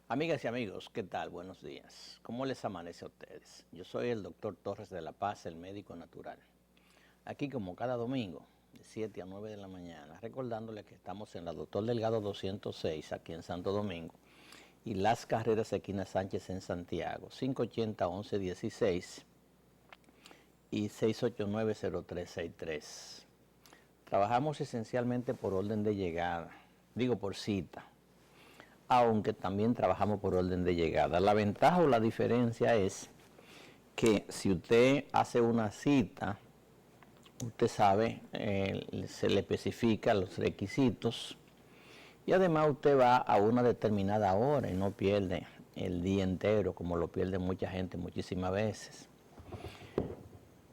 Amigas y amigos, ¿qué tal? Buenos días. ¿Cómo les amanece a ustedes? Yo soy el doctor Torres de la Paz, el médico natural. Aquí como cada domingo, de 7 a 9 de la mañana, recordándoles que estamos en la Doctor Delgado 206, aquí en Santo Domingo, y Las Carreras Esquina Sánchez en Santiago, 580-1116 y 689-0363. Trabajamos esencialmente por orden de llegada, digo por cita, aunque también trabajamos por orden de llegada. La ventaja o la diferencia es que si usted hace una cita, usted sabe, se le especifica los requisitos y además usted va a una determinada hora y no pierde el día entero como lo pierde mucha gente muchísimas veces.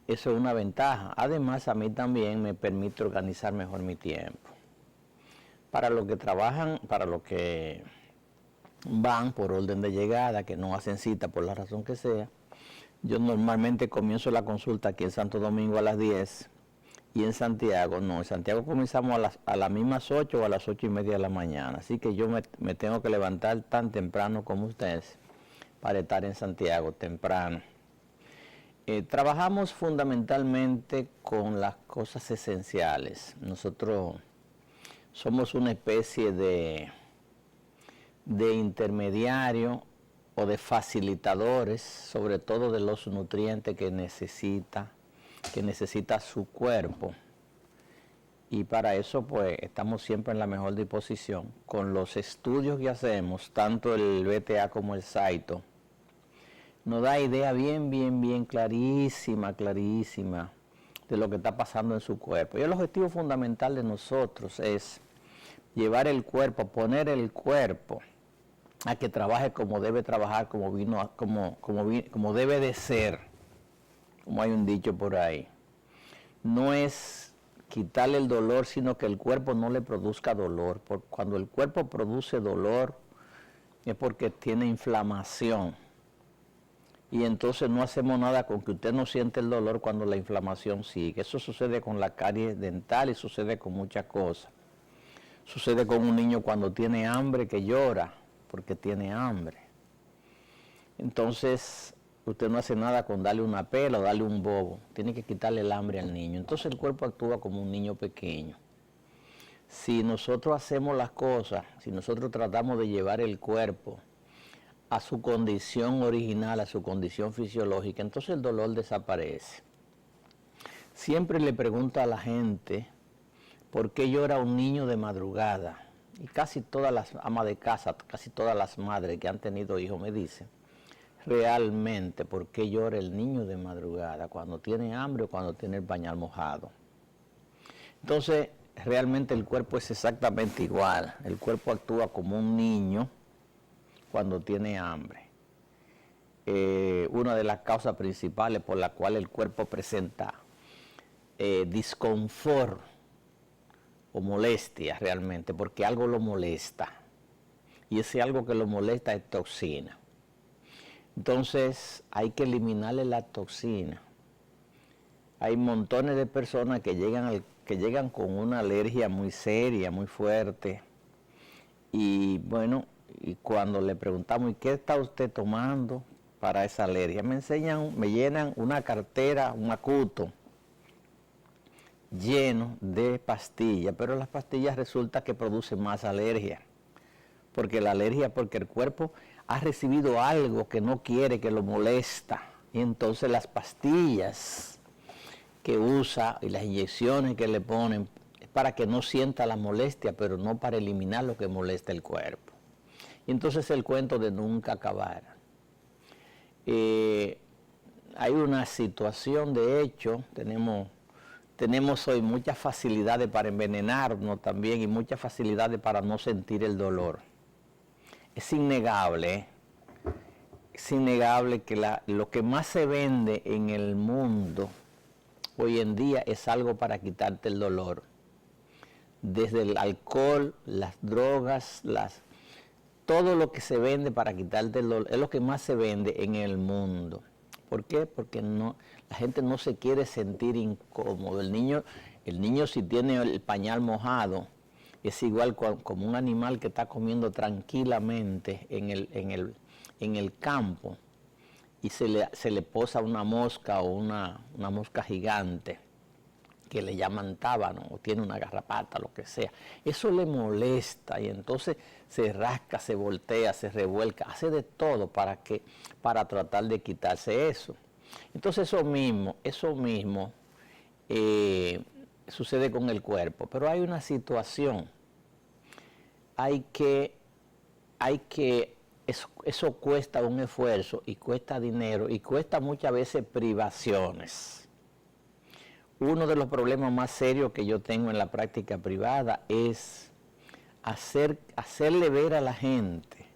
Eso es una ventaja. Además, a mí también me permite organizar mejor mi tiempo. Para los que trabajan, para los que van por orden de llegada, que no hacen cita por la razón que sea, yo normalmente comienzo la consulta aquí en Santo Domingo a las 10 y en Santiago no. En Santiago comenzamos a las mismas 8 o a las 8:30 de la mañana. Así que yo me tengo que levantar tan temprano como ustedes para estar en Santiago temprano. Trabajamos fundamentalmente con las cosas esenciales. Nosotros somos una especie de intermediario o de facilitadores, sobre todo de los nutrientes que necesita su cuerpo. Y para eso pues estamos siempre en la mejor disposición. Con los estudios que hacemos, tanto el BTA como el Saito, nos da idea bien clarísima de lo que está pasando en su cuerpo. Y el objetivo fundamental de nosotros es llevar el cuerpo, poner el cuerpo a que trabaje como debe trabajar, como debe de ser, como hay un dicho por ahí. No es quitarle el dolor, sino que el cuerpo no le produzca dolor. Porque cuando el cuerpo produce dolor es porque tiene inflamación. Y entonces no hacemos nada con que usted no siente el dolor cuando la inflamación sigue. Eso sucede con la caries dental y sucede con muchas cosas. Sucede con un niño cuando tiene hambre que llora porque tiene hambre. Entonces usted no hace nada con darle una pela o darle un bobo. Tiene que quitarle el hambre al niño. Entonces el cuerpo actúa como un niño pequeño. Si nosotros hacemos las cosas, si nosotros tratamos de llevar el cuerpo a su condición original, a su condición fisiológica, entonces el dolor desaparece. Siempre le pregunto a la gente por qué llora un niño de madrugada. Y casi todas las amas de casa, casi todas las madres que han tenido hijos me dicen, realmente, por qué llora el niño de madrugada, cuando tiene hambre o cuando tiene el pañal mojado. Entonces, realmente el cuerpo es exactamente igual. El cuerpo actúa como un niño cuando tiene hambre. Una de las causas principales por la cual el cuerpo presenta disconfort o molestia realmente, porque algo lo molesta. Y ese algo que lo molesta es toxina. Entonces hay que eliminarle la toxina. Hay montones de personas que llegan con una alergia muy seria, muy fuerte. Y bueno, y cuando le preguntamos, ¿y qué está usted tomando para esa alergia? Me llenan una cartera, un acuto lleno de pastillas, pero las pastillas resulta que producen más alergia. Porque el cuerpo ha recibido algo que no quiere, que lo molesta. Y entonces las pastillas que usa y las inyecciones que le ponen es para que no sienta la molestia, pero no para eliminar lo que molesta el cuerpo. Y entonces el cuento de nunca acabar. Hay una situación, de hecho, tenemos hoy muchas facilidades para envenenarnos también y muchas facilidades para no sentir el dolor. Es innegable que lo que más se vende en el mundo hoy en día es algo para quitarte el dolor. Desde el alcohol, las drogas, todo lo que se vende para quitarte el dolor es lo que más se vende en el mundo. ¿Por qué? Porque la gente no se quiere sentir incómodo. El niño si tiene el pañal mojado, es igual como un animal que está comiendo tranquilamente en el campo y se le posa una mosca o una mosca gigante que le llaman tábano o tiene una garrapata, lo que sea. Eso le molesta y entonces se rasca, se voltea, se revuelca, hace de todo para tratar de quitarse eso. Entonces eso mismo sucede con el cuerpo, pero hay una situación, eso cuesta un esfuerzo y cuesta dinero y cuesta muchas veces privaciones. Uno de los problemas más serios que yo tengo en la práctica privada es hacerle ver a la gente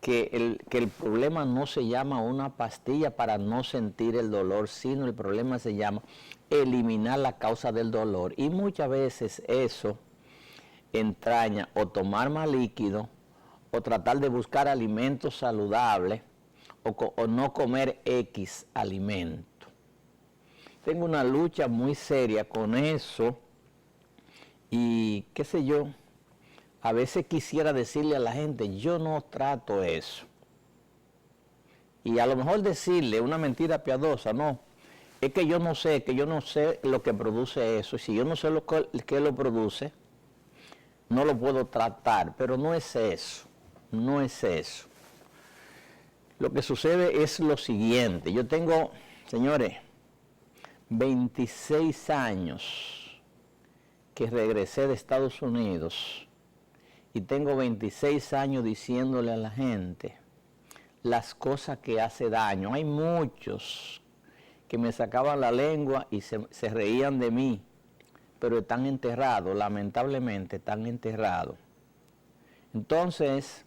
que el problema no se llama una pastilla para no sentir el dolor, sino el problema se llama eliminar la causa del dolor. Y muchas veces eso entraña o tomar más líquido, o tratar de buscar alimentos saludables, o no comer X alimento. Tengo una lucha muy seria con eso y qué sé yo, a veces quisiera decirle a la gente, yo no trato eso. Y a lo mejor decirle una mentira piadosa, no, es que yo no sé lo que produce eso. Y si yo no sé qué lo produce, no lo puedo tratar, pero no es eso, no es eso. Lo que sucede es lo siguiente, yo tengo, señores, 26 años que regresé de Estados Unidos y tengo 26 años diciéndole a la gente las cosas que hace daño. Hay muchos que me sacaban la lengua y se reían de mí, pero están enterrados, lamentablemente están enterrados. Entonces,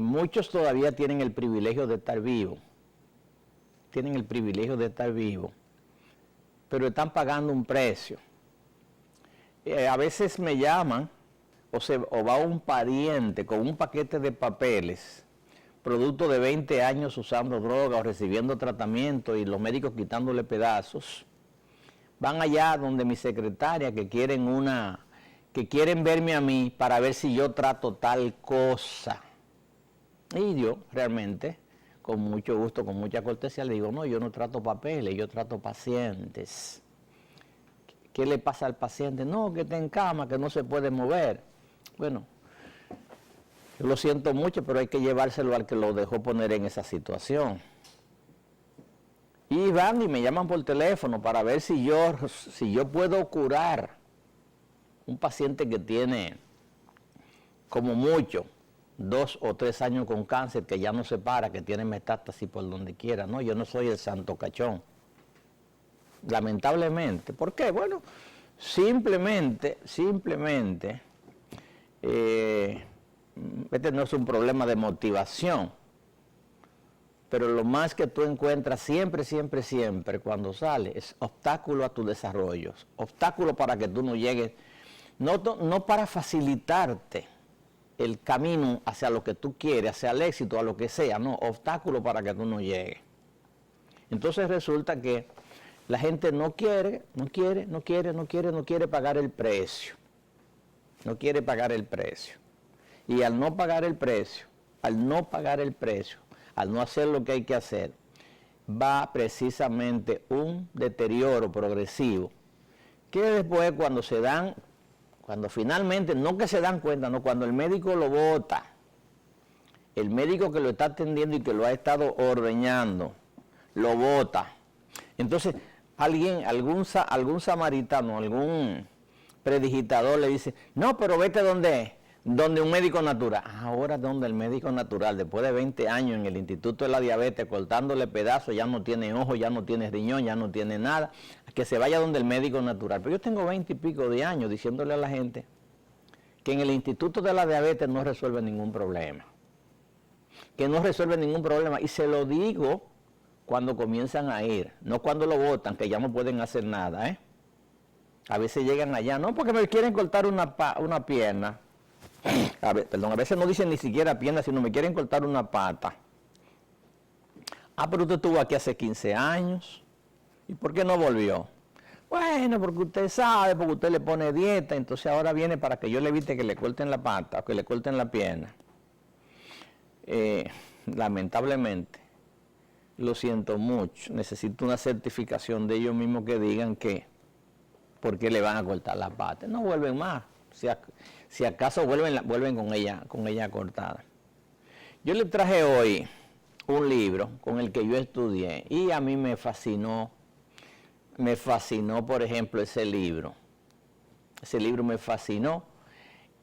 muchos todavía tienen el privilegio de estar vivos, pero están pagando un precio. A veces me llaman o va un pariente con un paquete de papeles, producto de 20 años usando droga o recibiendo tratamiento y los médicos quitándole pedazos. Van allá donde mi secretaria que quieren verme a mí para ver si yo trato tal cosa. Y yo realmente, con mucho gusto, con mucha cortesía, le digo, no, yo no trato papeles, yo trato pacientes. ¿Qué le pasa al paciente? No, que está en cama, que no se puede mover. Bueno, yo lo siento mucho, pero hay que llevárselo al que lo dejó poner en esa situación. Y van y me llaman por teléfono para ver si yo puedo curar un paciente que tiene como mucho 2 o 3 años con cáncer, que ya no se para, que tiene metástasis por donde quiera. No, yo no soy el santo cachón. Lamentablemente. ¿Por qué? Bueno, simplemente, este no es un problema de motivación, pero lo más que tú encuentras siempre cuando sales es obstáculo a tu desarrollo, obstáculo para que tú no llegues, no para facilitarte el camino hacia lo que tú quieres, hacia el éxito, a lo que sea, no, obstáculo para que tú no llegues. Entonces resulta que la gente no quiere pagar el precio. No quiere pagar el precio. Y al no pagar el precio, al no hacer lo que hay que hacer, va precisamente un deterioro progresivo, que después cuando finalmente, no que se dan cuenta, no, cuando el médico lo bota, el médico que lo está atendiendo y que lo ha estado ordeñando, lo bota. Entonces, algún samaritano, algún predigitador le dice, no, pero vete donde un médico natural. Ahora donde el médico natural, después de 20 años en el Instituto de la Diabetes, cortándole pedazos, ya no tiene ojo, ya no tiene riñón, ya no tiene nada, que se vaya donde el médico natural. Pero yo tengo 20 y pico de años diciéndole a la gente que en el Instituto de la Diabetes no resuelve ningún problema. Y se lo digo cuando comienzan a ir, no cuando lo botan, que ya no pueden hacer nada, A veces llegan allá, no porque me quieren cortar una pierna. A veces no dicen ni siquiera pierna, sino me quieren cortar una pata. Pero usted estuvo aquí hace 15 años. ¿Y por qué no volvió? Bueno, porque usted sabe, porque usted le pone dieta, entonces ahora viene para que yo le evite que le corten la pata o que le corten la pierna. Lamentablemente, lo siento mucho, necesito una certificación de ellos mismos que digan que por qué le van a cortar la pata. No vuelven más, si acaso vuelven con ella cortada. Yo le traje hoy un libro con el que yo estudié y a mí me fascinó, por ejemplo, ese libro. Ese libro me fascinó.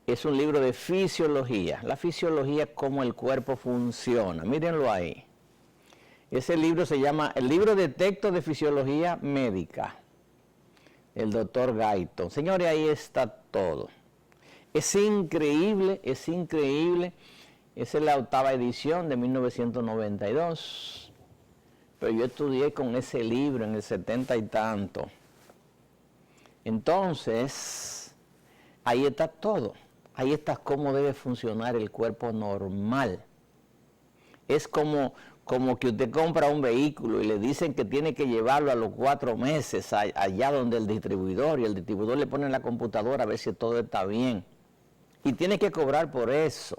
Es un libro de fisiología. La fisiología, cómo el cuerpo funciona. Mírenlo ahí. Ese libro se llama el libro de texto de fisiología médica. El doctor Guyton. Señores, ahí está todo. Es increíble, es increíble. Esa es la 8ª edición de 1992. Pero yo estudié con ese libro en el 70 y tanto. Entonces, ahí está todo. Ahí está cómo debe funcionar el cuerpo normal. Es como que usted compra un vehículo y le dicen que tiene que llevarlo a los 4 meses allá donde el distribuidor, y el distribuidor le pone en la computadora a ver si todo está bien. Y tiene que cobrar por eso,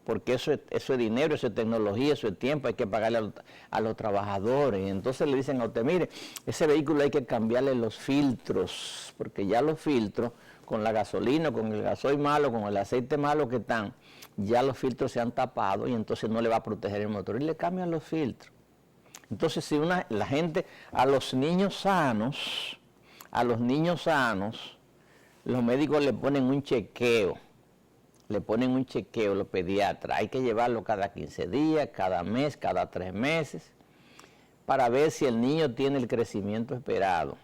porque eso es dinero, eso es tecnología, eso es tiempo, hay que pagarle a los trabajadores. Y entonces le dicen a usted, mire, ese vehículo hay que cambiarle los filtros, porque ya los filtros, con la gasolina, con el gasoil malo, con el aceite malo que están, ya los filtros se han tapado y entonces no le va a proteger el motor y le cambian los filtros. Entonces, si la gente, a los niños sanos, los médicos le ponen un chequeo, los pediatras, hay que llevarlo cada 15 días, cada mes, cada 3 meses, para ver si el niño tiene el crecimiento esperado.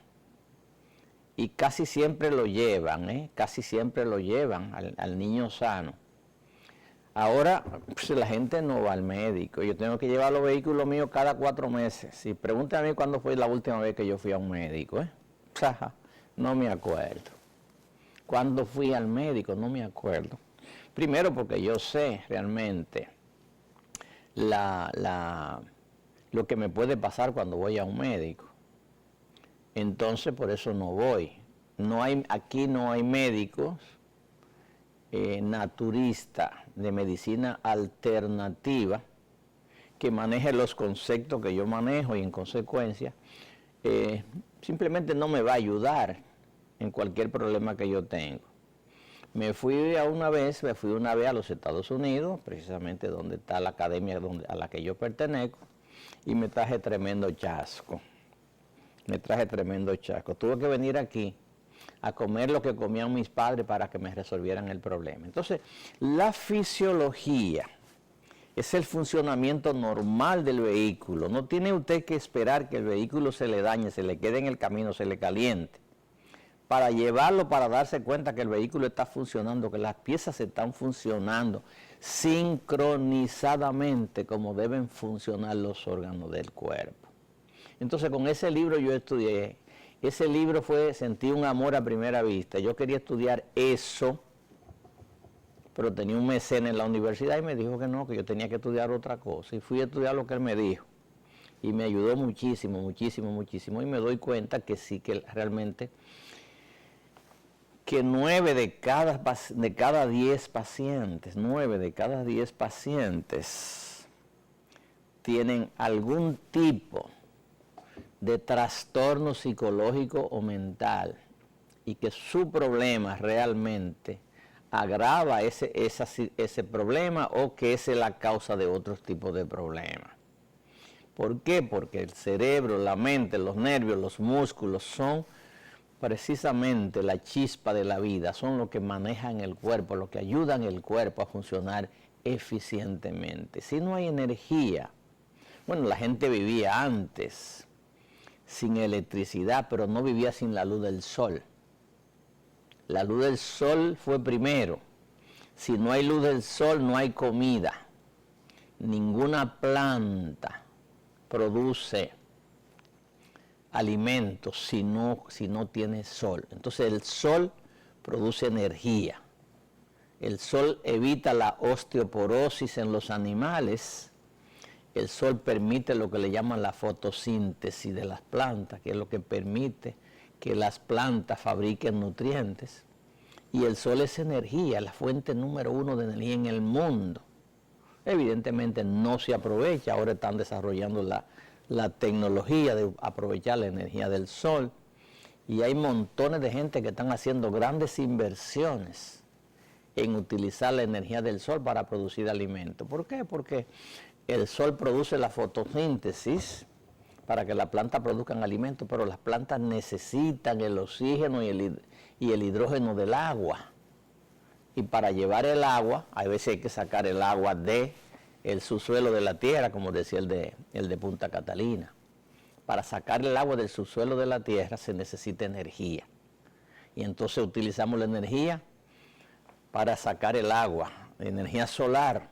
Y casi siempre lo llevan, casi siempre lo llevan al niño sano. Ahora, pues, la gente no va al médico. Yo tengo que llevar los vehículos míos cada 4 meses. Y pregúntame a mí cuándo fue la última vez que yo fui a un médico. No me acuerdo. ¿Cuándo fui al médico? No me acuerdo. Primero porque yo sé realmente lo que me puede pasar cuando voy a un médico. Entonces, por eso no voy. Aquí no hay médicos naturistas de medicina alternativa que manejen los conceptos que yo manejo y en consecuencia simplemente no me va a ayudar en cualquier problema que yo tengo. Me fui una vez a los Estados Unidos, precisamente donde está la academia a la que yo pertenezco, y me traje tremendo chasco. Tuve que venir aquí a comer lo que comían mis padres para que me resolvieran el problema. Entonces, la fisiología es el funcionamiento normal del vehículo. No tiene usted que esperar que el vehículo se le dañe, se le quede en el camino, se le caliente, para llevarlo, para darse cuenta que el vehículo está funcionando, que las piezas están funcionando sincronizadamente como deben funcionar los órganos del cuerpo. Entonces, con ese libro yo estudié. Ese libro sentí un amor a primera vista. Yo quería estudiar eso, pero tenía un mecenas en la universidad y me dijo que no, que yo tenía que estudiar otra cosa. Y fui a estudiar lo que él me dijo. Y me ayudó muchísimo, muchísimo, muchísimo. Y me doy cuenta que sí, que realmente, que 9 de cada 10 pacientes, 9 de cada 10 pacientes tienen algún tipo de trastorno psicológico o mental y que su problema realmente agrava ese problema o que esa es la causa de otros tipos de problemas. ¿Por qué? Porque el cerebro, la mente, los nervios, los músculos son precisamente la chispa de la vida, son lo que manejan el cuerpo, lo que ayudan el cuerpo a funcionar eficientemente. Si no hay energía, bueno, la gente vivía antes sin electricidad, pero no vivía sin la luz del sol. La luz del sol fue primero. Si no hay luz del sol, no hay comida. Ninguna planta produce alimentos si no tiene sol. Entonces el sol produce energía. El sol evita la osteoporosis en los animales. El sol permite lo que le llaman la fotosíntesis de las plantas, que es lo que permite que las plantas fabriquen nutrientes. Y el sol es energía, la fuente número 1 de energía en el mundo. Evidentemente no se aprovecha, ahora están desarrollando la tecnología de aprovechar la energía del sol. Y hay montones de gente que están haciendo grandes inversiones en utilizar la energía del sol para producir alimentos. ¿Por qué? Porque el sol produce la fotosíntesis para que las plantas produzcan alimentos, pero las plantas necesitan el oxígeno y el hidrógeno del agua. Y para llevar el agua, a veces hay que sacar el agua del subsuelo de la tierra, como decía el de Punta Catalina. Para sacar el agua del subsuelo de la tierra se necesita energía. Y entonces utilizamos la energía para sacar el agua, energía solar.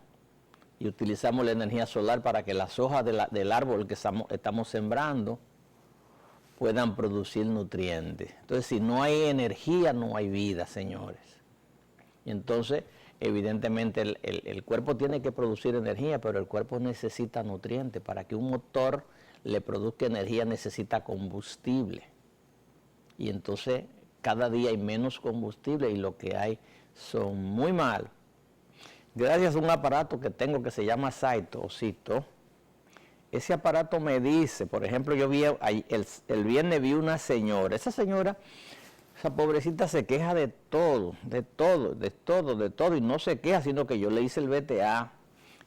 Y utilizamos la energía solar para que las hojas del árbol que estamos sembrando puedan producir nutrientes. Entonces, si no hay energía, no hay vida, señores. Y entonces, evidentemente, el cuerpo tiene que producir energía, pero el cuerpo necesita nutrientes. Para que un motor le produzca energía, necesita combustible. Y entonces, cada día hay menos combustible y lo que hay son muy malos. Gracias a un aparato que tengo que se llama Saito, ese aparato me dice, por ejemplo, yo vi el viernes vi una señora, esa pobrecita se queja de todo, y no se queja, sino que yo le hice el BTA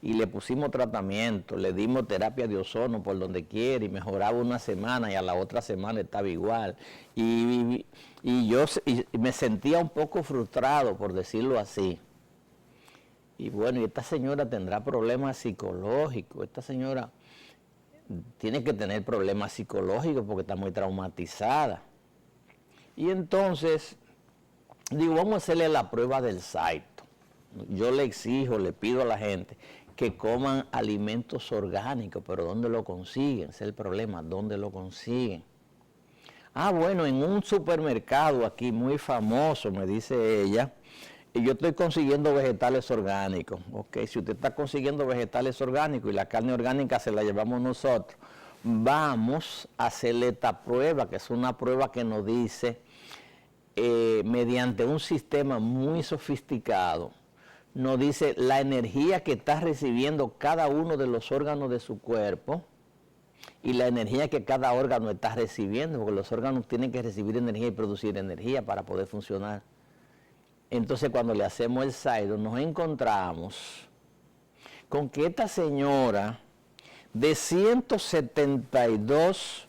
y le pusimos tratamiento, le dimos terapia de ozono por donde quiere y mejoraba una semana y a la otra semana estaba igual. Y yo me sentía un poco frustrado, por decirlo así. Y bueno, y esta señora tendrá problemas psicológicos, esta señora tiene que tener problemas psicológicos porque está muy traumatizada. Y entonces, digo, vamos a hacerle la prueba del Saito. Yo le exijo, le pido a la gente que coman alimentos orgánicos, pero ¿dónde lo consiguen? Ese es el problema, ¿dónde lo consiguen? Ah, bueno, en un supermercado aquí muy famoso, me dice ella, y yo estoy consiguiendo vegetales orgánicos. Ok, si usted está consiguiendo vegetales orgánicos y la carne orgánica se la llevamos nosotros, vamos a hacerle esta prueba, que es una prueba que nos dice, mediante un sistema muy sofisticado, nos dice la energía que está recibiendo cada uno de los órganos de su cuerpo y la energía que cada órgano está recibiendo, porque los órganos tienen que recibir energía y producir energía para poder funcionar. Entonces, cuando le hacemos el Saito, nos encontramos con que esta señora, de 172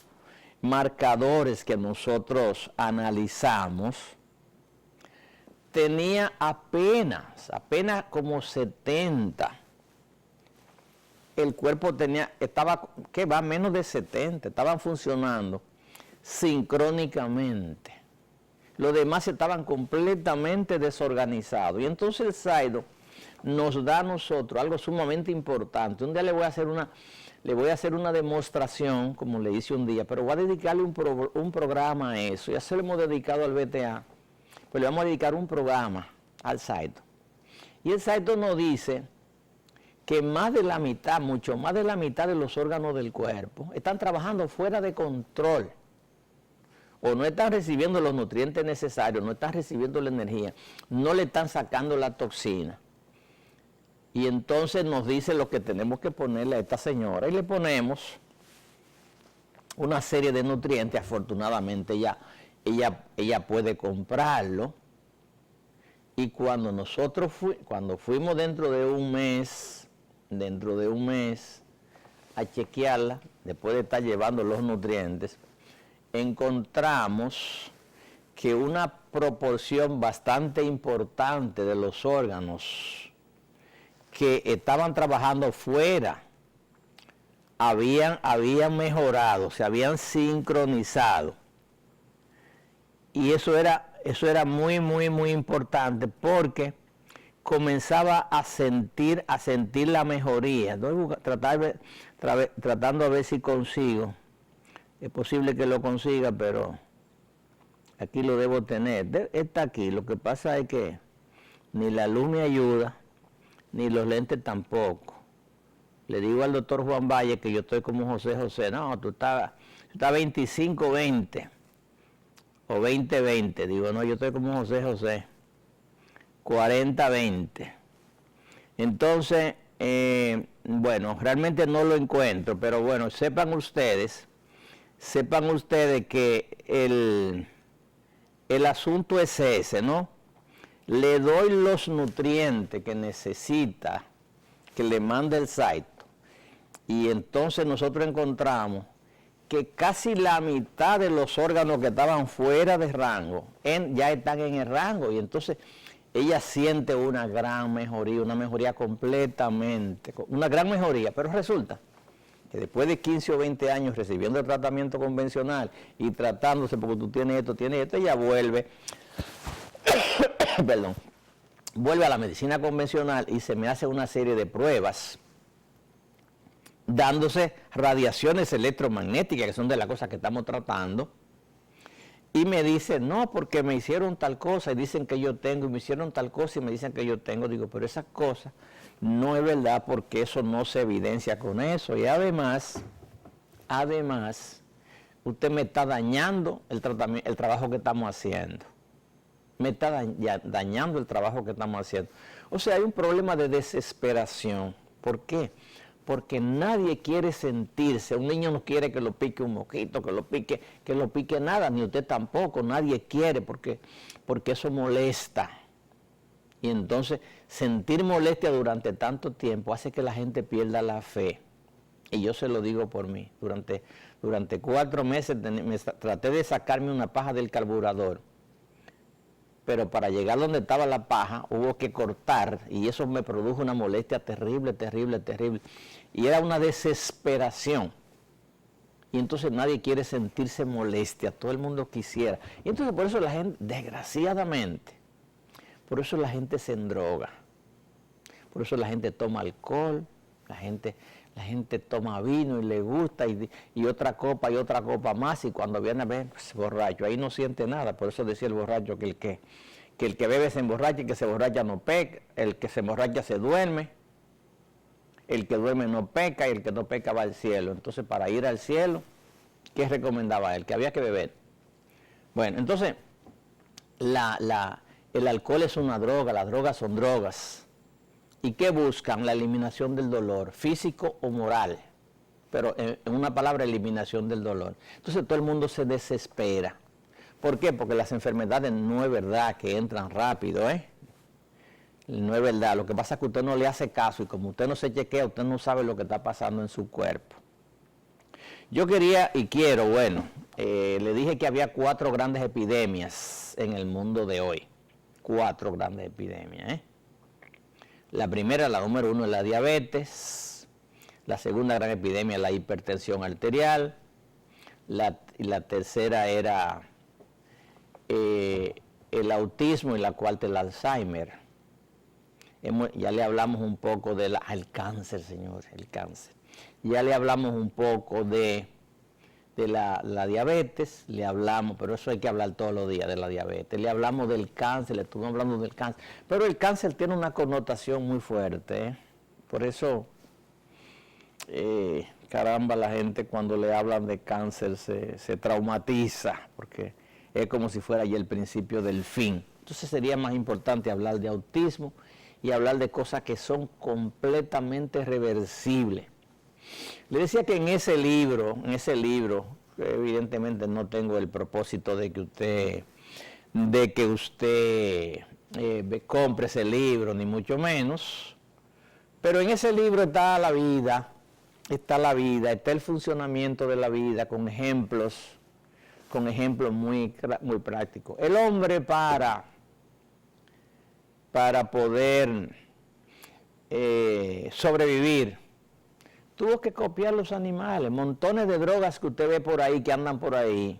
marcadores que nosotros analizamos, tenía apenas como 70. El cuerpo va menos de 70, estaban funcionando sincrónicamente. Los demás estaban completamente desorganizados. Y entonces el Saito nos da a nosotros algo sumamente importante. Un día le voy a hacer una demostración, como le hice un día, pero voy a dedicarle un programa a eso. Ya se lo hemos dedicado al BTA, pero le vamos a dedicar un programa al Saito. Y el Saito nos dice que mucho más de la mitad de los órganos del cuerpo están trabajando fuera de control. O no están recibiendo los nutrientes necesarios, no están recibiendo la energía, no le están sacando la toxina. Y entonces nos dice lo que tenemos que ponerle a esta señora. Y le ponemos una serie de nutrientes, afortunadamente ella puede comprarlo. Y cuando fuimos dentro de un mes a chequearla, después de estar llevando los nutrientes, encontramos que una proporción bastante importante de los órganos que estaban trabajando fuera habían mejorado, se habían sincronizado. Y eso era muy, muy, muy importante porque comenzaba a sentir la mejoría. Estoy tratando a ver si consigo. Es posible que lo consiga, pero aquí lo debo tener. Está aquí. Lo que pasa es que ni la luz me ayuda, ni los lentes tampoco. Le digo al doctor Juan Valle que yo estoy como José, no, tú estás 25-20. o 20-20, digo, no, yo estoy como José, 40-20. Entonces, bueno, realmente no lo encuentro, pero bueno, sepan ustedes que el asunto es ese, ¿no? Le doy los nutrientes que necesita, que le manda el site, y entonces nosotros encontramos que casi la mitad de los órganos que estaban fuera de rango ya están en el rango, y entonces ella siente una gran mejoría, una mejoría completamente, una gran mejoría, pero resulta que después de 15 o 20 años recibiendo el tratamiento convencional y tratándose porque tú tienes esto, ella vuelve, perdón, vuelve a la medicina convencional y se me hace una serie de pruebas dándose radiaciones electromagnéticas, que son de las cosas que estamos tratando, y me dice, no, porque me hicieron tal cosa y dicen que yo tengo, y me hicieron tal cosa y me dicen que yo tengo. Digo, pero esa cosa no es verdad, porque eso no se evidencia con eso. Y además, usted me está dañando el trabajo que estamos haciendo. Me está dañando el trabajo que estamos haciendo. O sea, hay un problema de desesperación. ¿Por qué? Porque nadie quiere sentirse, un niño no quiere que lo pique un mosquito, que lo pique nada, ni usted tampoco, nadie quiere, porque eso molesta. Y entonces sentir molestia durante tanto tiempo hace que la gente pierda la fe. Y yo se lo digo por mí, durante 4 meses traté de sacarme una paja del carburador, pero para llegar donde estaba la paja hubo que cortar, y eso me produjo una molestia terrible, y era una desesperación. Y entonces nadie quiere sentirse molestia, todo el mundo quisiera. Y entonces por eso la gente, desgraciadamente, por eso la gente se endroga, por eso la gente toma alcohol, la gente toma vino y le gusta, y otra copa más, y cuando viene a ver, pues, borracho, ahí no siente nada. Por eso decía el borracho que el que bebe se emborracha, y que se emborracha no peca, el que se emborracha se duerme, el que duerme no peca, y el que no peca va al cielo. Entonces, para ir al cielo, ¿qué recomendaba él? Que había que beber. Bueno, entonces, el alcohol es una droga, las drogas son drogas. ¿Y qué buscan? La eliminación del dolor, físico o moral. Pero en una palabra, eliminación del dolor. Entonces todo el mundo se desespera. ¿Por qué? Porque las enfermedades no es verdad que entran rápido, ¿eh? No es verdad. Lo que pasa es que usted no le hace caso, y como usted no se chequea, usted no sabe lo que está pasando en su cuerpo. Yo quería y quiero, le dije que había 4 grandes epidemias en el mundo de hoy. 4 grandes epidemias, ¿eh? La primera, la número 1, es la diabetes. La segunda gran epidemia es la hipertensión arterial. La tercera era el autismo, y la cuarta el Alzheimer. Ya le hablamos un poco del cáncer, señores, el cáncer. Ya le hablamos un poco de la diabetes, le hablamos, pero eso hay que hablar todos los días de la diabetes. Le hablamos del cáncer, le estuvimos hablando del cáncer. Pero el cáncer tiene una connotación muy fuerte, ¿eh? Por eso, caramba, la gente cuando le hablan de cáncer se traumatiza, porque es como si fuera ya el principio del fin. Entonces sería más importante hablar de autismo y hablar de cosas que son completamente reversibles. Le decía que en ese libro, evidentemente no tengo el propósito de que usted compre ese libro, ni mucho menos, pero en ese libro está la vida, está el funcionamiento de la vida, con ejemplos muy prácticos. El hombre para poder sobrevivir, tuvo que copiar los animales. Montones de drogas que usted ve por ahí, que andan por ahí,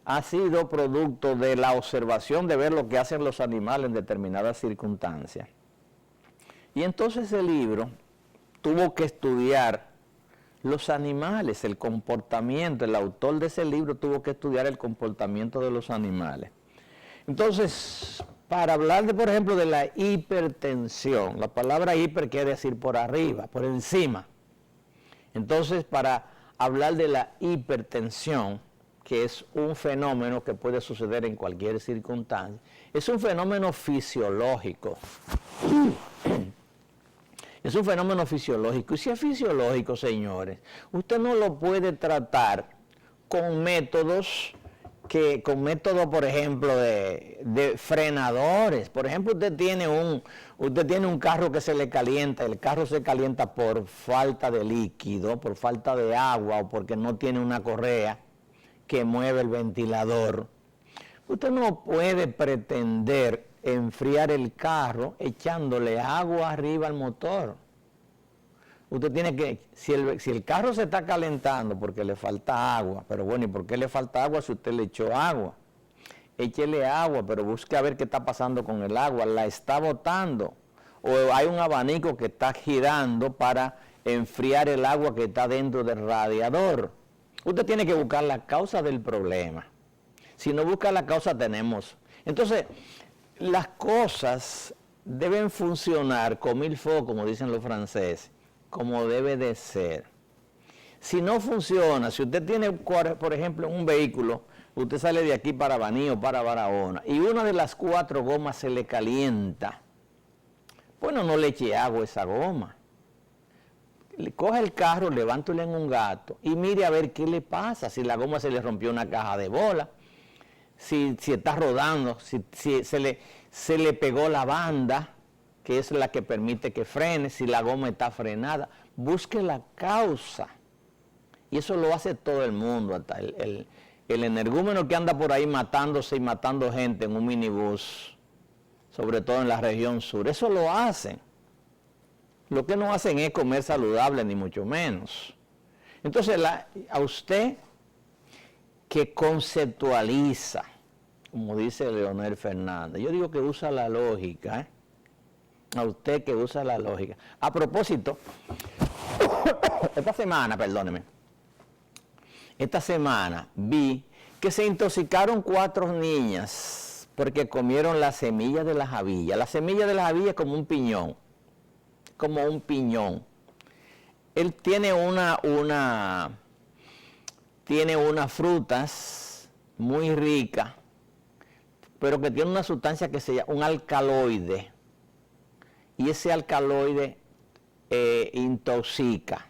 ha sido producto de la observación de ver lo que hacen los animales en determinadas circunstancias. Y entonces el libro tuvo que estudiar los animales, el comportamiento. El autor de ese libro tuvo que estudiar el comportamiento de los animales. Entonces, para hablar por ejemplo, de la hipertensión, la palabra hiper quiere decir por arriba, por encima. Entonces, para hablar de la hipertensión, que es un fenómeno que puede suceder en cualquier circunstancia, es un fenómeno fisiológico. Es un fenómeno fisiológico. Y si es fisiológico, señores, usted no lo puede tratar con métodos, por ejemplo, de frenadores. Por ejemplo, usted tiene un carro que se le calienta, el carro se calienta por falta de líquido, por falta de agua o porque no tiene una correa que mueve el ventilador. Usted no puede pretender enfriar el carro echándole agua arriba al motor. Usted tiene que, si el carro se está calentando porque le falta agua, pero bueno, ¿y por qué le falta agua si usted le echó agua? Échele agua, pero busque a ver qué está pasando con el agua, la está botando, o hay un abanico que está girando para enfriar el agua que está dentro del radiador. Usted tiene que buscar la causa del problema. Si no busca la causa, tenemos. Entonces, las cosas deben funcionar como il faut, como dicen los franceses, como debe de ser. Si no funciona, si usted tiene, por ejemplo, un vehículo, usted sale de aquí para Baní o para Barahona, y una de las 4 gomas se le calienta, bueno, no le eche agua a esa goma. Coge el carro, levántelo en un gato y mire a ver qué le pasa, si la goma se le rompió una caja de bola, si está rodando, si se le pegó la banda, que es la que permite que frene, si la goma está frenada. Busque la causa. Y eso lo hace todo el mundo, hasta el energúmeno que anda por ahí matándose y matando gente en un minibús, sobre todo en la región sur. Eso lo hacen. Lo que no hacen es comer saludable, ni mucho menos. Entonces, a usted que conceptualiza, como dice Leonel Fernández, yo digo que usa la lógica, ¿eh? A usted que usa la lógica. A propósito, esta semana vi que se intoxicaron 4 niñas porque comieron la semilla de la jabilla. La semilla de la jabilla es como un piñón. Él tiene unas frutas muy ricas, pero que tiene una sustancia que se llama un alcaloide. Y ese alcaloide intoxica,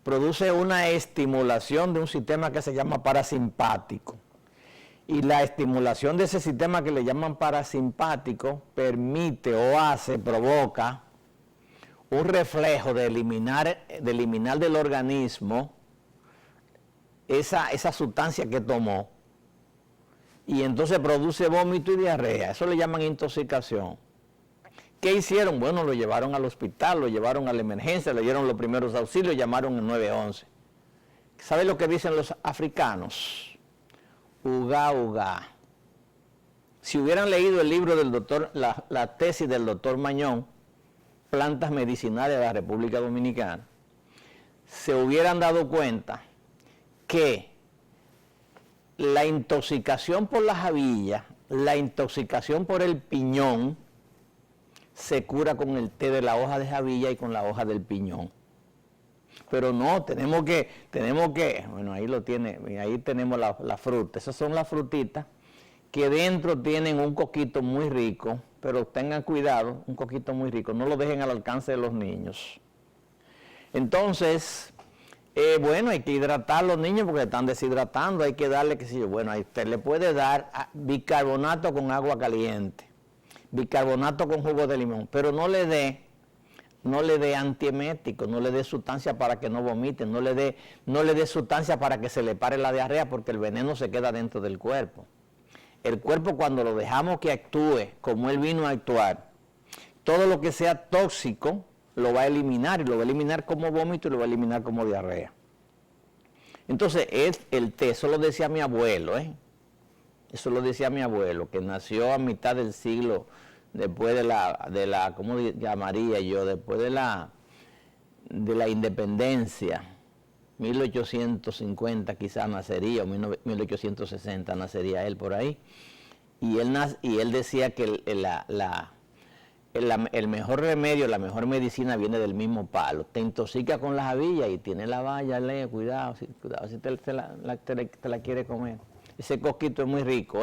produce una estimulación de un sistema que se llama parasimpático. Y la estimulación de ese sistema que le llaman parasimpático permite provoca un reflejo de eliminar del organismo esa sustancia que tomó. Y entonces produce vómito y diarrea. Eso le llaman intoxicación. ¿Qué hicieron? Bueno, lo llevaron al hospital, lo llevaron a la emergencia, le dieron los primeros auxilios, llamaron el 911. ¿Sabe lo que dicen los africanos? Uga, uga. Si hubieran leído el libro del doctor, la tesis del doctor Mañón, Plantas Medicinales de la República Dominicana, se hubieran dado cuenta que la intoxicación por la jabilla, la intoxicación por el piñón, se cura con el té de la hoja de jabilla y con la hoja del piñón. Pero no, tenemos que, bueno, ahí lo tiene, ahí tenemos la fruta. Esas son las frutitas que dentro tienen un coquito muy rico, pero tengan cuidado, un coquito muy rico, no lo dejen al alcance de los niños. Entonces, bueno, hay que hidratar a los niños porque están deshidratando, hay que darle, qué sé yo, bueno, ahí usted le puede dar bicarbonato con agua caliente, bicarbonato con jugo de limón, pero no le dé antiemético, no le dé sustancia para que no vomiten, no le dé sustancia para que se le pare la diarrea, porque el veneno se queda dentro del cuerpo. El cuerpo, cuando lo dejamos que actúe como él vino a actuar, todo lo que sea tóxico lo va a eliminar, y lo va a eliminar como vómito y lo va a eliminar como diarrea. Entonces, el té, eso lo decía mi abuelo, eso lo decía mi abuelo, que nació a mitad del siglo, después de la ¿cómo llamaría yo? Después de la independencia, 1850 quizás nacería, o 1860 nacería él por ahí, y él decía que el mejor remedio, la mejor medicina viene del mismo palo. Te intoxica con las habillas y tiene la valla, cuidado, cuidado si te la quiere comer. Ese coquito es muy rico,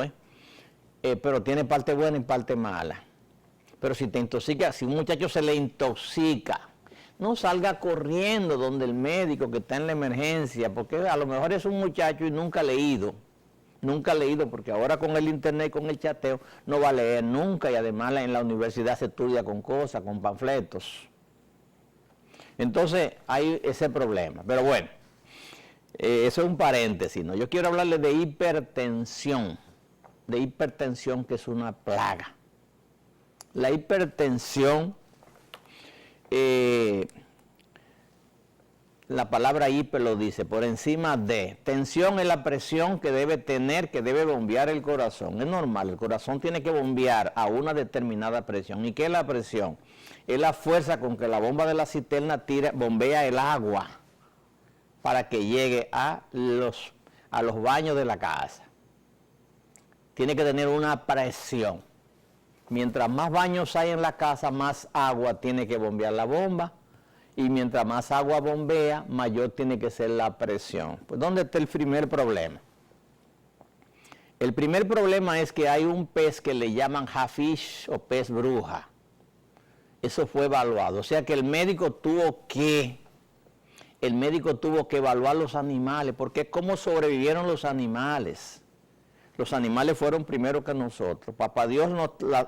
pero tiene parte buena y parte mala. Pero si te intoxica, si un muchacho se le intoxica, no salga corriendo donde el médico que está en la emergencia, porque a lo mejor es un muchacho y nunca ha leído, porque ahora con el internet, con el chateo, no va a leer nunca, y además en la universidad se estudia con cosas, con panfletos. Entonces hay ese problema, pero bueno, eso es un paréntesis, ¿no? Yo quiero hablarles de hipertensión que es una plaga. La hipertensión, la palabra hiper lo dice, por encima de. Tensión es la presión que debe tener, que debe bombear el corazón. Es normal, el corazón tiene que bombear a una determinada presión. ¿Y qué es la presión? Es la fuerza con que la bomba de la cisterna bombea el agua para que llegue a los baños de la casa. Tiene que tener una presión. Mientras más baños hay en la casa, más agua tiene que bombear la bomba. Y mientras más agua bombea, mayor tiene que ser la presión. Pues, ¿dónde está el primer problema? El primer problema es que hay un pez que le llaman hafish o pez bruja. Eso fue evaluado. O sea que el médico tuvo que evaluar los animales, porque ¿cómo sobrevivieron los animales? Los animales fueron primero que nosotros. Papá Dios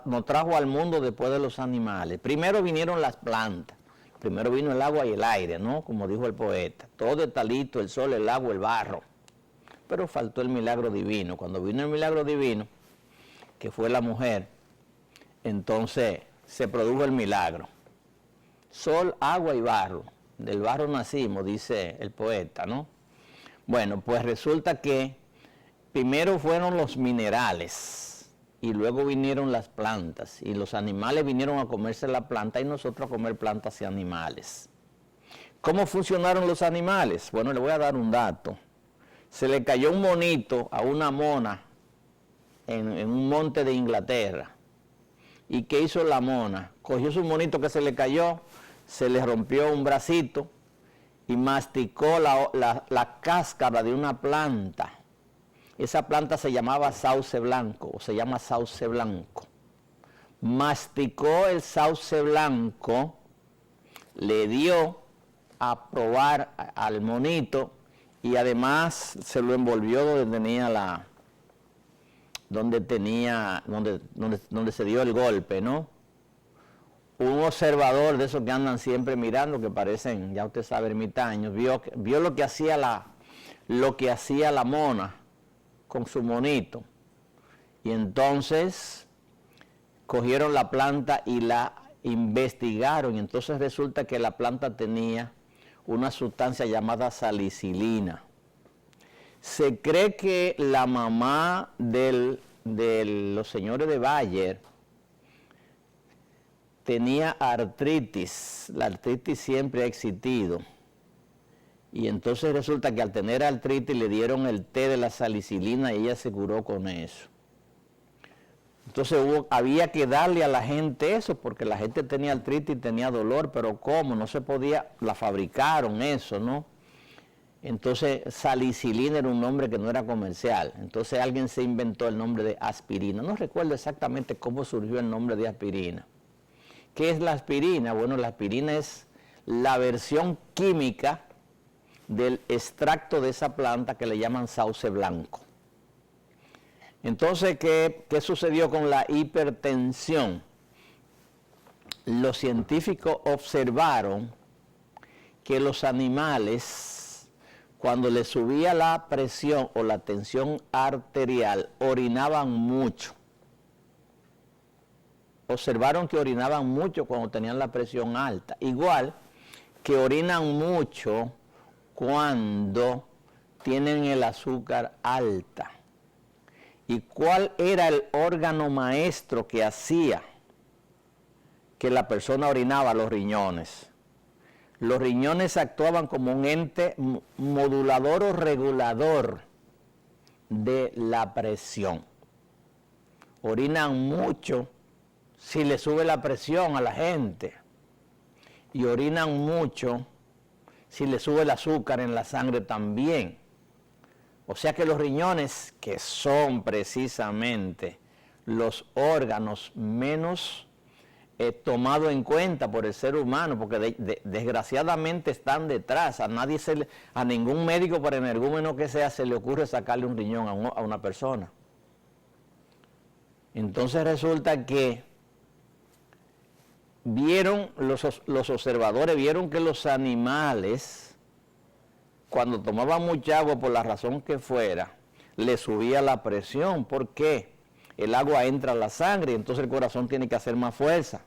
nos trajo al mundo después de los animales. Primero vinieron las plantas. Primero vino el agua y el aire, ¿no? Como dijo el poeta. Todo está listo, el sol, el agua, el barro. Pero faltó el milagro divino. Cuando vino el milagro divino, que fue la mujer, entonces se produjo el milagro. Sol, agua y barro. Del barro nacimos, dice el poeta, ¿no? Bueno, pues resulta que primero fueron los minerales y luego vinieron las plantas, y los animales vinieron a comerse la planta y nosotros a comer plantas y animales. ¿Cómo funcionaron los animales? Bueno, le voy a dar un dato. Se le cayó un monito a una mona en un monte de Inglaterra. ¿Y qué hizo la mona? Cogió su monito que se le cayó, se le rompió un bracito y masticó la cáscara de una planta. Esa planta se llamaba sauce blanco, o se llama sauce blanco. Masticó el sauce blanco, le dio a probar al monito y además se lo envolvió donde se dio el golpe, ¿no? Un observador de esos que andan siempre mirando, que parecen, ya usted sabe, ermitaños, vio lo que hacía la mona con su monito, y entonces cogieron la planta y la investigaron, y entonces resulta que la planta tenía una sustancia llamada salicilina. Se cree que la mamá de los señores de Bayer tenía artritis. La artritis siempre ha existido. Y entonces resulta que al tener artritis le dieron el té de la salicilina y ella se curó con eso. Entonces había que darle a la gente eso, porque la gente tenía artritis y tenía dolor, pero ¿cómo? No se podía, la fabricaron eso, ¿no? Entonces salicilina era un nombre que no era comercial. Entonces alguien se inventó el nombre de aspirina. No recuerdo exactamente cómo surgió el nombre de aspirina. ¿Qué es la aspirina? Bueno, la aspirina es la versión química del extracto de esa planta que le llaman sauce blanco. Entonces, ¿qué sucedió con la hipertensión? Los científicos observaron que los animales, cuando les subía la presión o la tensión arterial, orinaban mucho. Observaron que orinaban mucho cuando tenían la presión alta. Igual que orinan mucho cuando tienen el azúcar alta. ¿Y cuál era el órgano maestro que hacía que la persona orinaba? Los riñones. Los riñones actuaban como un ente modulador o regulador de la presión. Orinan mucho si le sube la presión a la gente, y orinan mucho, si le sube el azúcar en la sangre también. O sea que los riñones, que son precisamente los órganos menos tomados en cuenta por el ser humano, porque desgraciadamente están detrás, a ningún médico, por energúmeno que sea, se le ocurre sacarle un riñón a una persona. Entonces resulta que los observadores vieron que los animales, cuando tomaban mucha agua, por la razón que fuera, le subía la presión. ¿Por qué? El agua entra a la sangre y entonces el corazón tiene que hacer más fuerza.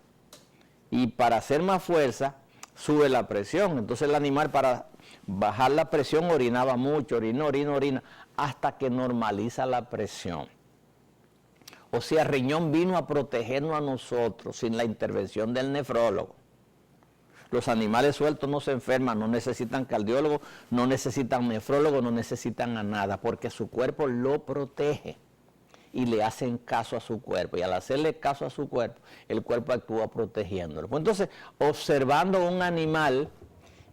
Y para hacer más fuerza, sube la presión. Entonces el animal, para bajar la presión, orinaba mucho, orina, hasta que normaliza la presión. O sea, el riñón vino a protegernos a nosotros sin la intervención del nefrólogo. Los animales sueltos no se enferman, no necesitan cardiólogo, no necesitan nefrólogo, no necesitan a nada, porque su cuerpo lo protege y le hacen caso a su cuerpo. Y al hacerle caso a su cuerpo, el cuerpo actúa protegiéndolo. Pues entonces, observando un animal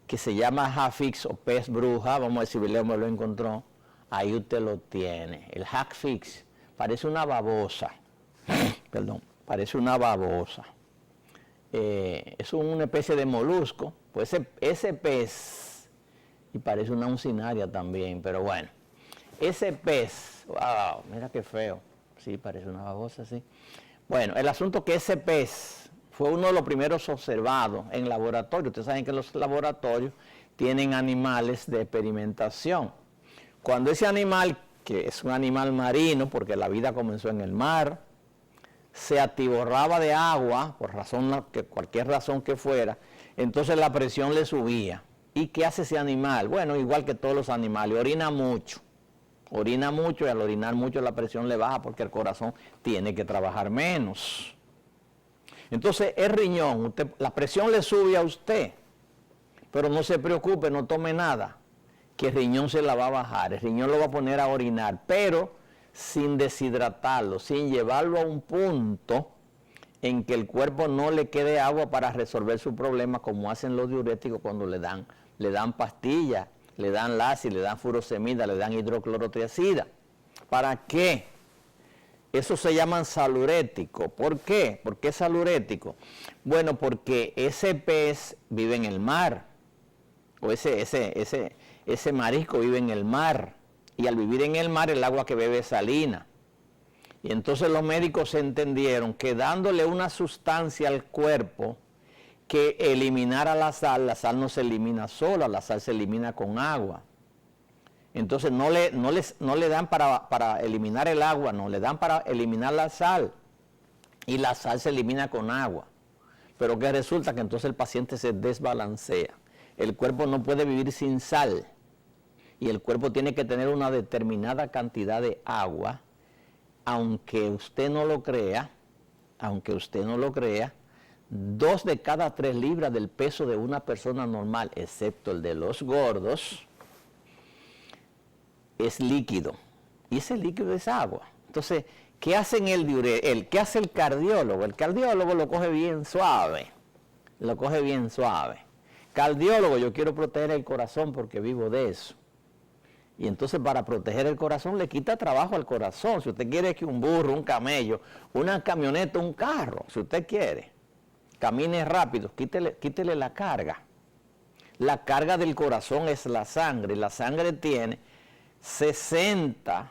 que se llama hagfish o pez bruja, vamos a ver si William me lo encontró, ahí usted lo tiene. El hagfish parece una babosa, perdón, parece una babosa. Es una especie de molusco, pues ese pez, y parece una uncinaria también, pero bueno, ese pez, wow, mira qué feo, sí, parece una babosa, sí. Bueno, el asunto es que ese pez fue uno de los primeros observados en laboratorio. Ustedes saben que los laboratorios tienen animales de experimentación. Cuando ese animal, que es un animal marino, porque la vida comenzó en el mar, se atiborraba de agua, por cualquier razón que fuera, entonces la presión le subía. ¿Y qué hace ese animal? Bueno, igual que todos los animales, orina mucho y al orinar mucho la presión le baja porque el corazón tiene que trabajar menos. Entonces el riñón, la presión le sube a usted, pero no se preocupe, no tome nada, que el riñón se la va a bajar, el riñón lo va a poner a orinar, pero sin deshidratarlo, sin llevarlo a un punto en que el cuerpo no le quede agua para resolver su problema, como hacen los diuréticos cuando le dan pastillas, le dan Lasix, le dan furosemida, le dan hidroclorotiazida. ¿Para qué? Eso se llaman saluréticos. ¿Por qué? ¿Por qué salurético? Bueno, porque ese pez vive en el mar, o ese marisco vive en el mar. Y al vivir en el mar, el agua que bebe es salina. Y entonces los médicos entendieron que dándole una sustancia al cuerpo que eliminara la sal no se elimina sola, la sal se elimina con agua. Entonces no le dan para eliminar el agua, no, le dan para eliminar la sal. Y la sal se elimina con agua. Pero que resulta que entonces el paciente se desbalancea. El cuerpo no puede vivir sin sal. Y el cuerpo tiene que tener una determinada cantidad de agua, aunque usted no lo crea, 2 de cada 3 libras del peso de una persona normal, excepto el de los gordos, es líquido. Y ese líquido es agua. Entonces, ¿qué hace qué hace el cardiólogo? El cardiólogo lo coge bien suave. Cardiólogo, yo quiero proteger el corazón porque vivo de eso. Y entonces para proteger el corazón le quita trabajo al corazón. Si usted quiere que un burro, un camello, una camioneta, un carro, si usted quiere, camine rápido, quítele la carga. La carga del corazón es la sangre. La sangre tiene 60%,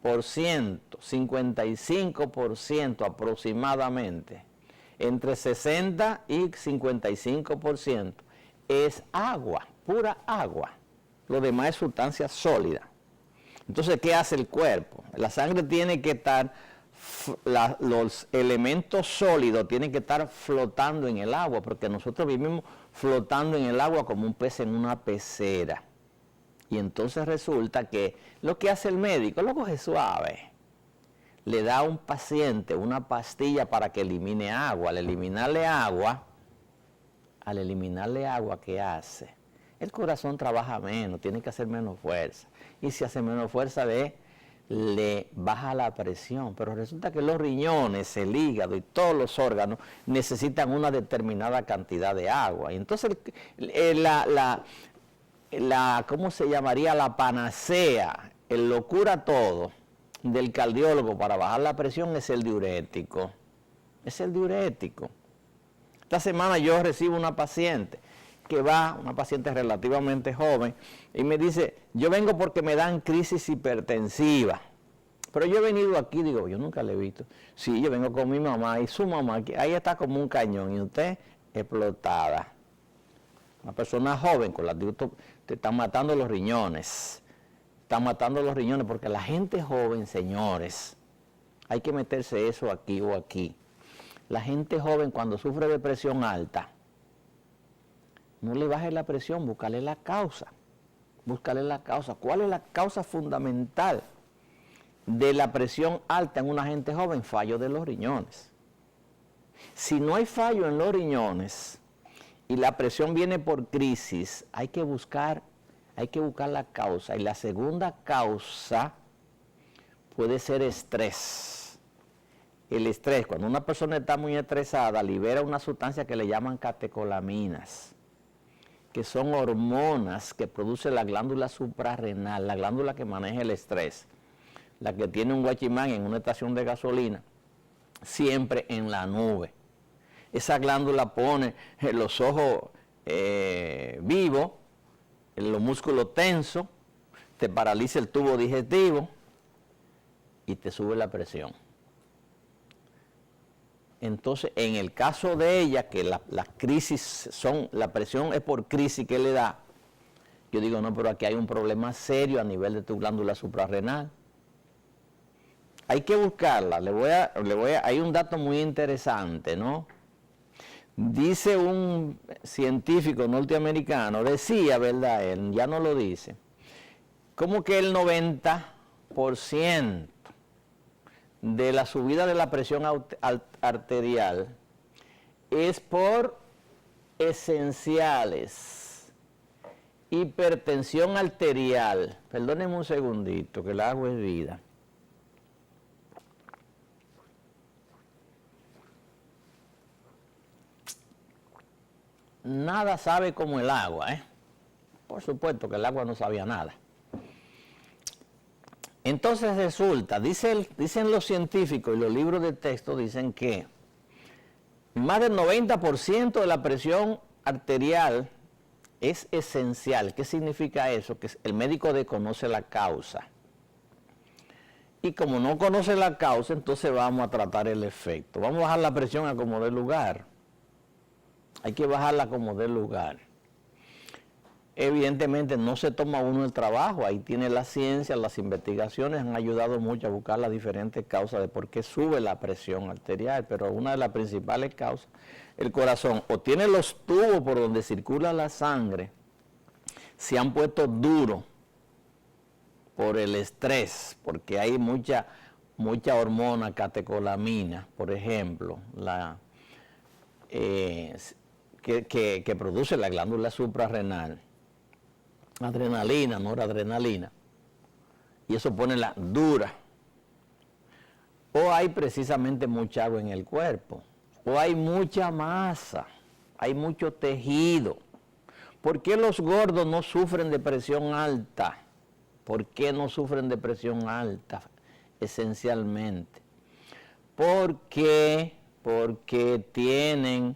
55% aproximadamente. Entre 60 y 55% es agua, pura agua. Lo demás es sustancia sólida. Entonces, ¿qué hace el cuerpo? La sangre tiene que estar, los elementos sólidos tienen que estar flotando en el agua, porque nosotros vivimos flotando en el agua como un pez en una pecera. Y entonces resulta que lo que hace el médico, lo coge suave. Le da a un paciente una pastilla para que elimine agua. Al eliminarle agua, ¿qué hace? El corazón trabaja menos, tiene que hacer menos fuerza. Y si hace menos fuerza, le baja la presión, pero resulta que los riñones, el hígado y todos los órganos necesitan una determinada cantidad de agua. Y entonces ¿cómo se llamaría? La panacea, el lo cura todo del cardiólogo para bajar la presión es el diurético. Es el diurético. Esta semana yo recibo una paciente que va, una paciente relativamente joven, y me dice, yo vengo porque me dan crisis hipertensiva. Pero yo he venido aquí, digo, yo nunca le he visto. Sí, yo vengo con mi mamá y su mamá, ahí está como un cañón, y usted explotada. Una persona joven con la te están matando los riñones. Están matando los riñones porque la gente joven, señores, hay que meterse eso aquí o aquí. La gente joven cuando sufre de presión alta, no le baje la presión, búscale la causa. Búscale la causa. ¿Cuál es la causa fundamental de la presión alta en una gente joven? Fallo de los riñones. Si no hay fallo en los riñones y la presión viene por crisis, hay que buscar la causa. Y la segunda causa puede ser estrés. El estrés, cuando una persona está muy estresada, libera una sustancia que le llaman catecolaminas, que son hormonas que produce la glándula suprarrenal, la glándula que maneja el estrés, la que tiene un guachimán en una estación de gasolina, siempre en la nube. Esa glándula pone los ojos vivos, los músculos tensos, te paraliza el tubo digestivo y te sube la presión. Entonces, en el caso de ella, que las crisis la presión es por crisis que le da, yo digo, no, pero aquí hay un problema serio a nivel de tu glándula suprarrenal. Hay que buscarla. Hay un dato muy interesante, ¿no? Dice un científico norteamericano, decía, ¿verdad? Él ya no lo dice, como que el 90% de la subida de la presión arterial es por esenciales. Hipertensión arterial. Perdónenme un segundito, que el agua es vida. Nada sabe como el agua, ¿eh? Por supuesto que el agua no sabía nada. Entonces resulta, dicen los científicos y los libros de texto dicen que más del 90% de la presión arterial es esencial. ¿Qué significa eso? Que el médico desconoce la causa. Y como no conoce la causa, entonces vamos a tratar el efecto. Vamos a bajar la presión a como dé lugar. Hay que bajarla como dé lugar. Evidentemente no se toma uno el trabajo, ahí tiene la ciencia, las investigaciones han ayudado mucho a buscar las diferentes causas de por qué sube la presión arterial, pero una de las principales causas, el corazón, o tiene los tubos por donde circula la sangre, se han puesto duros por el estrés, porque hay mucha hormona, catecolamina, por ejemplo, que produce la glándula suprarrenal. Adrenalina, noradrenalina, y eso pone la dura. O hay precisamente mucha agua en el cuerpo, o hay mucha masa, hay mucho tejido. ¿Por qué los gordos no sufren de presión alta? ¿Por qué no sufren de presión alta? Esencialmente. Porque tienen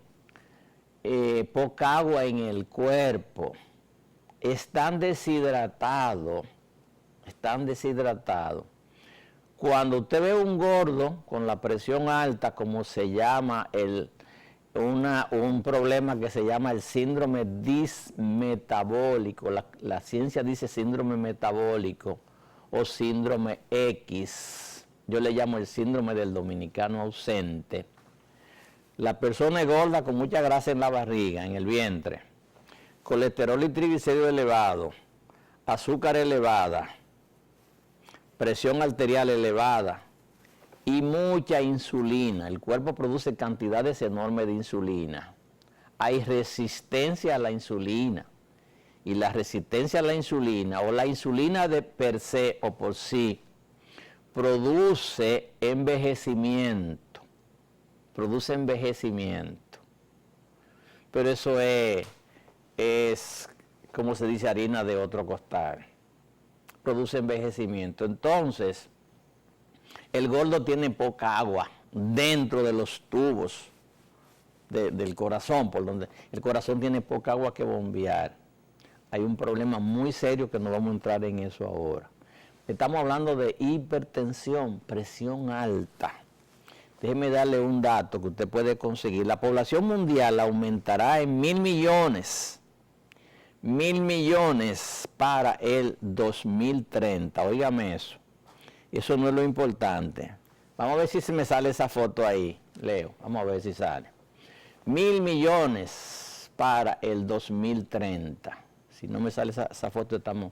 poca agua en el cuerpo. Están deshidratados. Cuando usted ve un gordo con la presión alta, como se llama un problema que se llama el síndrome dismetabólico, la ciencia dice síndrome metabólico o síndrome X, yo le llamo el síndrome del dominicano ausente. La persona es gorda con mucha grasa en la barriga, en el vientre, colesterol y triglicéridos elevados, azúcar elevada, presión arterial elevada y mucha insulina. El cuerpo produce cantidades enormes de insulina. Hay resistencia a la insulina. Y la resistencia a la insulina, o la insulina de per se o por sí, produce envejecimiento, pero eso es como se dice, harina de otro costal, produce envejecimiento. Entonces, el gordo tiene poca agua dentro de los tubos del corazón, por donde el corazón tiene poca agua que bombear. Hay un problema muy serio que no vamos a entrar en eso ahora. Estamos hablando de hipertensión, presión alta. Déjeme darle un dato que usted puede conseguir. La población mundial aumentará en 1.000 millones. 1.000 millones para el 2030. Óigame eso. Eso no es lo importante. Vamos a ver si se me sale esa foto ahí, Leo. Vamos a ver si sale. 1.000 millones para el 2030. Si no me sale esa foto, estamos...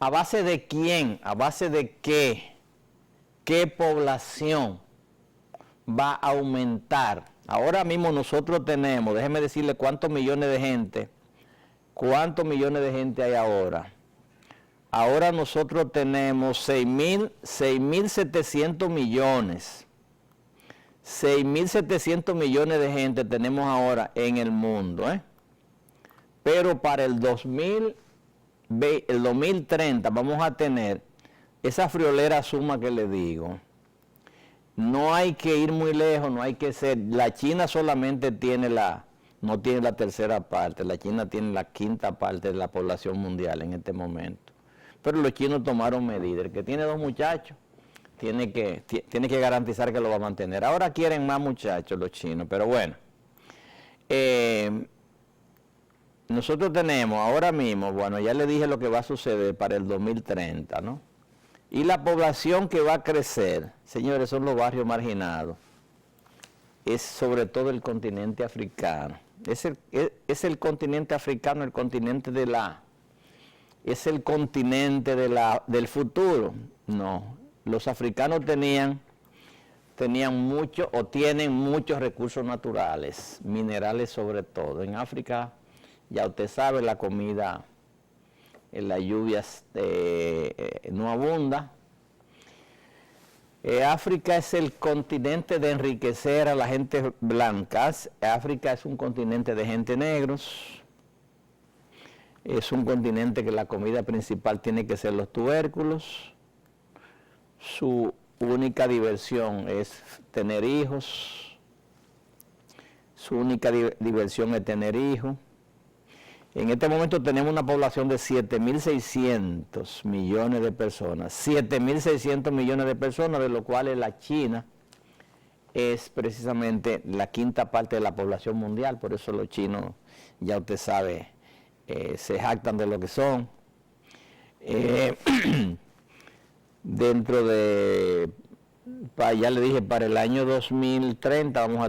¿A base de quién? ¿A base de qué? ¿Qué población va a aumentar? Ahora mismo nosotros tenemos, déjeme decirle cuántos millones de gente hay ahora. Ahora nosotros tenemos 6.700 millones. 6.700 millones de gente tenemos ahora en el mundo, Pero para el 2030 vamos a tener esa friolera suma que le digo. No hay que ir muy lejos, no hay que ser... La China solamente no tiene la tercera parte, la China tiene la quinta parte de la población mundial en este momento. Pero los chinos tomaron medidas. El que tiene 2 muchachos tiene que garantizar que lo va a mantener. Ahora quieren más muchachos los chinos, pero bueno. Nosotros tenemos ahora mismo, bueno, ya le dije lo que va a suceder para el 2030, ¿no? Y la población que va a crecer, señores, son los barrios marginados. Es sobre todo el continente africano. Es el continente africano, el continente es el continente del futuro. No, los africanos tenían mucho o tienen muchos recursos naturales, minerales sobre todo. En África, ya usted sabe, la comida, las lluvias no abunda. África es el continente de enriquecer a la gente blanca. África es un continente de gente negros. Es un continente que la comida principal tiene que ser los tubérculos. Su única diversión es tener hijos. Su única diversión es tener hijos. En este momento tenemos una población de 7.600 millones de personas. 7.600 millones de personas, de lo cual la China es precisamente la quinta parte de la población mundial. Por eso los chinos, ya usted sabe, se jactan de lo que son. Dentro de, ya le dije, para el año 2030 vamos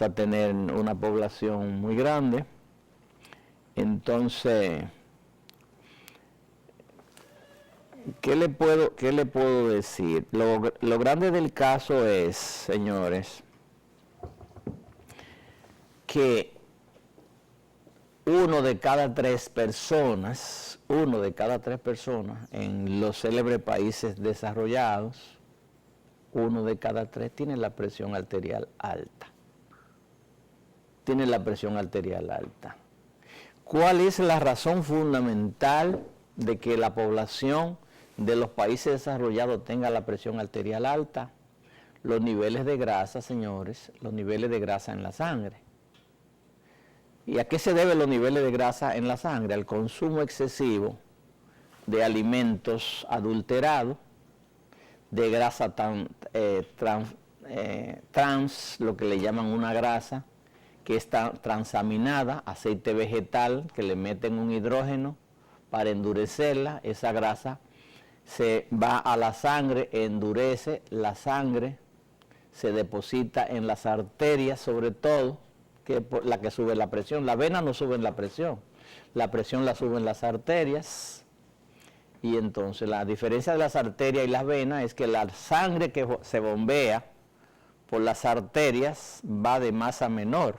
a tener una población muy grande. Entonces, ¿qué le puedo decir? Lo grande del caso es, señores, que uno de cada tres personas en los célebres países desarrollados, uno de cada tres tiene la presión arterial alta. ¿Cuál es la razón fundamental de que la población de los países desarrollados tenga la presión arterial alta? Los niveles de grasa, señores, los niveles de grasa en la sangre. ¿Y a qué se deben los niveles de grasa en la sangre? Al consumo excesivo de alimentos adulterados, de grasa trans, lo que le llaman una grasa, que está transaminada, aceite vegetal, que le meten un hidrógeno para endurecerla. Esa grasa se va a la sangre, endurece la sangre, se deposita en las arterias, sobre todo, que es la que sube la presión. La vena no sube la presión la suben las arterias. Y entonces la diferencia de las arterias y las venas es que la sangre que se bombea por las arterias va de masa menor,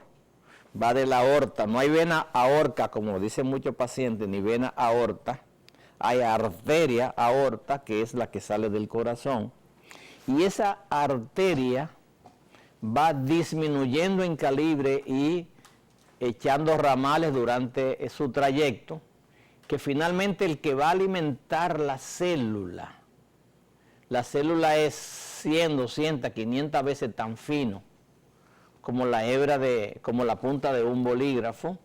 va de la aorta. No hay vena aorta, como dicen muchos pacientes, ni vena aorta. hay arteria aorta, que es la que sale del corazón, y esa arteria va disminuyendo en calibre y echando ramales durante su trayecto, que finalmente el que va a alimentar la célula es 100, 200, 500 veces tan fino como como la punta de un bolígrafo,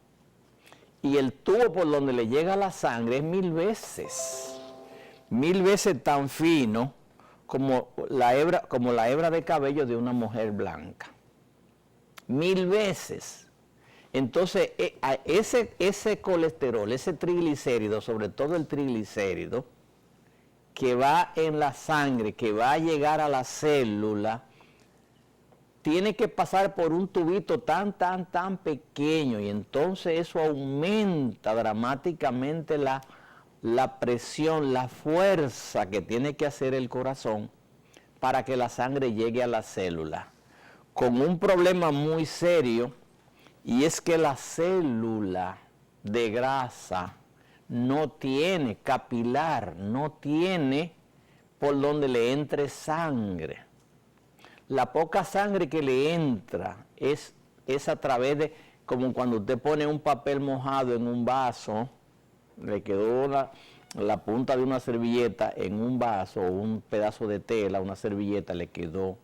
y el tubo por donde le llega la sangre es 1000 veces tan fino como la hebra de cabello de una mujer blanca. 1000 veces. Entonces, ese colesterol, ese triglicérido, sobre todo el triglicérido, que va en la sangre, que va a llegar a la célula, tiene que pasar por un tubito tan pequeño, y entonces eso aumenta dramáticamente la presión, la fuerza que tiene que hacer el corazón para que la sangre llegue a la célula, con un problema muy serio, y es que la célula de grasa no tiene capilar, no tiene por donde le entre sangre. La poca sangre que le entra es a través de, como cuando usted pone un papel mojado en un vaso, le quedó la punta de una servilleta en un vaso, o un pedazo de tela, una servilleta le quedó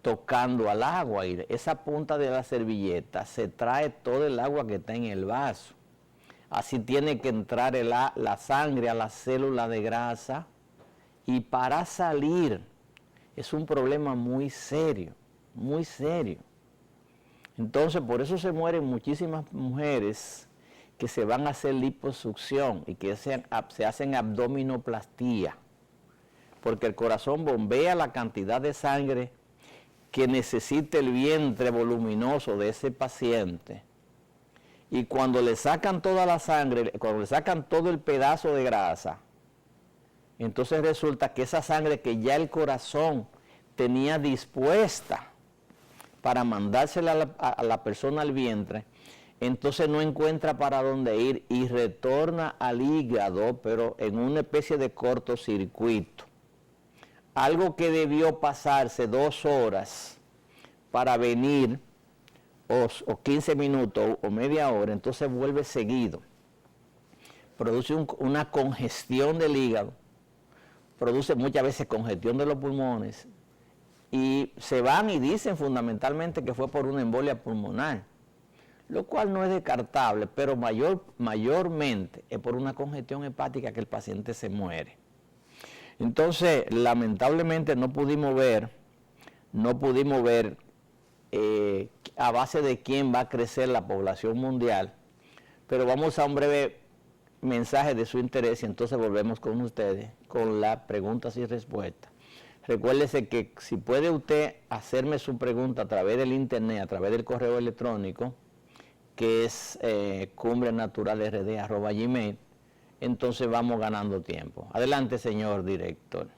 tocando al agua, y esa punta de la servilleta se trae todo el agua que está en el vaso. Así tiene que entrar la sangre a la célula de grasa, y para salir es un problema muy serio, muy serio. Entonces, por eso se mueren muchísimas mujeres que se van a hacer liposucción y que se hacen abdominoplastía, porque el corazón bombea la cantidad de sangre que necesita el vientre voluminoso de ese paciente, y cuando le sacan toda la sangre, cuando le sacan todo el pedazo de grasa, entonces resulta que esa sangre que ya el corazón tenía dispuesta para mandársela a la persona al vientre, entonces no encuentra para dónde ir y retorna al hígado, pero en una especie de cortocircuito. Algo que debió pasarse 2 horas para venir, o 15 minutos o media hora, entonces vuelve seguido. Produce una congestión del hígado, produce muchas veces congestión de los pulmones, y se van y dicen fundamentalmente que fue por una embolia pulmonar, lo cual no es descartable, pero mayormente es por una congestión hepática que el paciente se muere. Entonces, lamentablemente no pudimos ver a base de quién va a crecer la población mundial, pero vamos a un breve mensaje de su interés y entonces volvemos con ustedes con las preguntas y respuestas. Recuérdese que si puede usted hacerme su pregunta a través del internet, a través del correo electrónico, que es cumbrenaturalrd@gmail.com, entonces vamos ganando tiempo. Adelante, señor director.